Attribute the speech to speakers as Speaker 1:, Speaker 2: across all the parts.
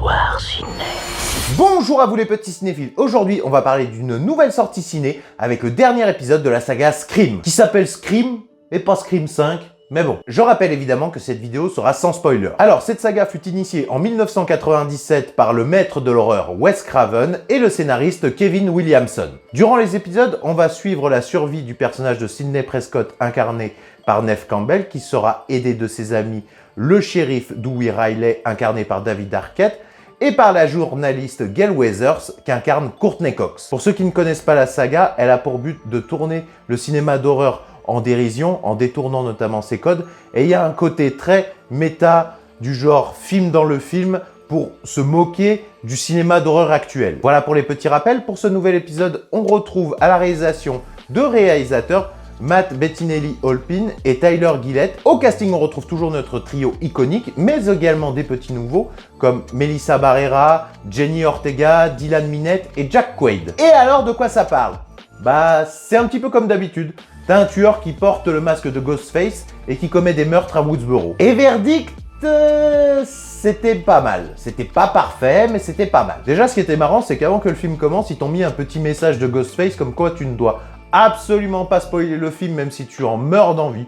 Speaker 1: Soir Ciné.
Speaker 2: Bonjour à vous les petits cinéphiles. Aujourd'hui, on va parler d'une nouvelle sortie ciné avec le dernier épisode de la saga Scream, qui s'appelle Scream et pas Scream 5. Mais bon, je rappelle évidemment que cette vidéo sera sans spoiler. Alors, cette saga fut initiée en 1997 par le maître de l'horreur Wes Craven et le scénariste Kevin Williamson. Durant les épisodes, on va suivre la survie du personnage de Sidney Prescott incarné par Neve Campbell, qui sera aidé de ses amis, le shérif Dewey Riley incarné par David Arquette, et par la journaliste Gail Weathers qu'incarne Courtney Cox. Pour ceux qui ne connaissent pas la saga, elle a pour but de tourner le cinéma d'horreur en dérision, en détournant notamment ses codes, et il y a un côté très méta du genre film dans le film pour se moquer du cinéma d'horreur actuel. Voilà pour les petits rappels. Pour ce nouvel épisode, on retrouve à la réalisation deux réalisateurs, Matt Bettinelli-Holpin et Tyler Gillett. Au casting, on retrouve toujours notre trio iconique, mais également des petits nouveaux comme Melissa Barrera, Jenny Ortega, Dylan Minnette et Jack Quaid. Et alors, de quoi ça parle? Bah, c'est un petit peu comme d'habitude. T'as un tueur qui porte le masque de Ghostface et qui commet des meurtres à Woodsboro. Et verdict, c'était pas mal. C'était pas parfait, mais c'était pas mal. Déjà, ce qui était marrant, c'est qu'avant que le film commence, ils t'ont mis un petit message de Ghostface comme quoi tu ne dois absolument pas spoiler le film, même si tu en meurs d'envie.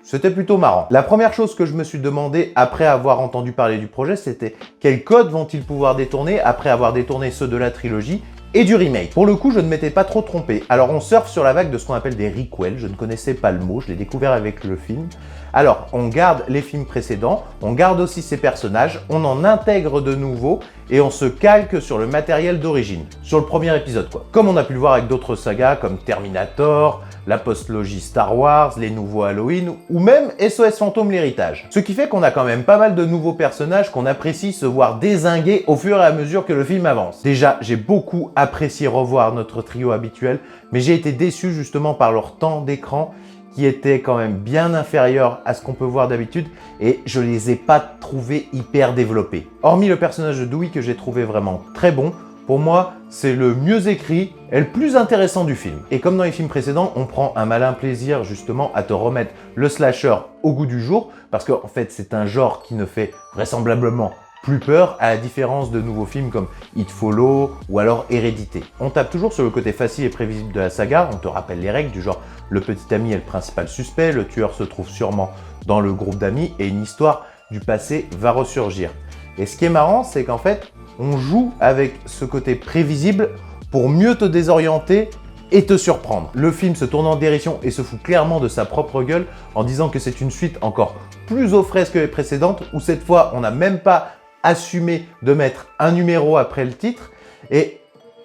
Speaker 2: C'était plutôt marrant. La première chose que je me suis demandé après avoir entendu parler du projet, c'était quels codes vont-ils pouvoir détourner après avoir détourné ceux de la trilogie et du remake. Pour le coup, je ne m'étais pas trop trompé. Alors, on surfe sur la vague de ce qu'on appelle des requels. Je ne connaissais pas le mot, je l'ai découvert avec le film. Alors, on garde les films précédents, on garde aussi ces personnages, on en intègre de nouveaux et on se calque sur le matériel d'origine. Sur le premier épisode, quoi. Comme on a pu le voir avec d'autres sagas comme Terminator, la postlogie Star Wars, les nouveaux Halloween ou même SOS Fantôme l'héritage. Ce qui fait qu'on a quand même pas mal de nouveaux personnages qu'on apprécie se voir dézinguer au fur et à mesure que le film avance. Déjà, j'ai beaucoup apprécié revoir notre trio habituel, mais j'ai été déçu justement par leur temps d'écran qui était quand même bien inférieur à ce qu'on peut voir d'habitude et je les ai pas trouvés hyper développés. Hormis le personnage de Dewey que j'ai trouvé vraiment très bon, pour moi, c'est le mieux écrit et le plus intéressant du film. Et comme dans les films précédents, on prend un malin plaisir justement à te remettre le slasher au goût du jour parce qu'en fait, c'est un genre qui ne fait vraisemblablement plus peur, à la différence de nouveaux films comme It Follow ou alors Hérédité. On tape toujours sur le côté facile et prévisible de la saga, on te rappelle les règles du genre le petit ami est le principal suspect, le tueur se trouve sûrement dans le groupe d'amis et une histoire du passé va ressurgir. Et ce qui est marrant, c'est qu'en fait, on joue avec ce côté prévisible pour mieux te désorienter et te surprendre. Le film se tourne en dérision et se fout clairement de sa propre gueule en disant que c'est une suite encore plus aux fraises que les précédentes, où cette fois, on n'a même pas assumé de mettre un numéro après le titre. Et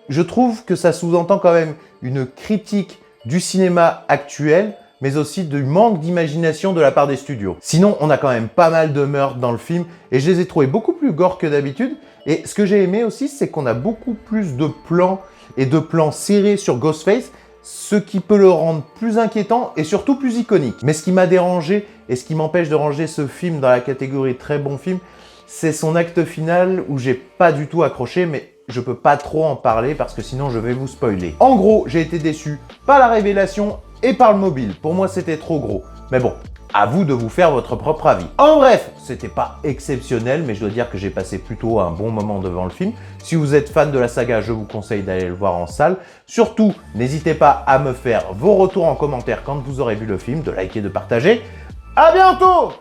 Speaker 2: je trouve que ça sous-entend quand même une critique du cinéma actuel, mais aussi du manque d'imagination de la part des studios. Sinon, on a quand même pas mal de meurtres dans le film, et je les ai trouvés beaucoup plus gore que d'habitude. Et ce que j'ai aimé aussi, c'est qu'on a beaucoup plus de plans et de plans serrés sur Ghostface, ce qui peut le rendre plus inquiétant et surtout plus iconique. Mais ce qui m'a dérangé, et ce qui m'empêche de ranger ce film dans la catégorie très bon film, c'est son acte final où j'ai pas du tout accroché, mais je peux pas trop en parler parce que sinon je vais vous spoiler. En gros, j'ai été déçu par la révélation et par le mobile. Pour moi, c'était trop gros. Mais bon, à vous de vous faire votre propre avis. En bref, c'était pas exceptionnel, mais je dois dire que j'ai passé plutôt un bon moment devant le film. Si vous êtes fan de la saga, je vous conseille d'aller le voir en salle. Surtout, n'hésitez pas à me faire vos retours en commentaire quand vous aurez vu le film, de liker, de partager. À bientôt!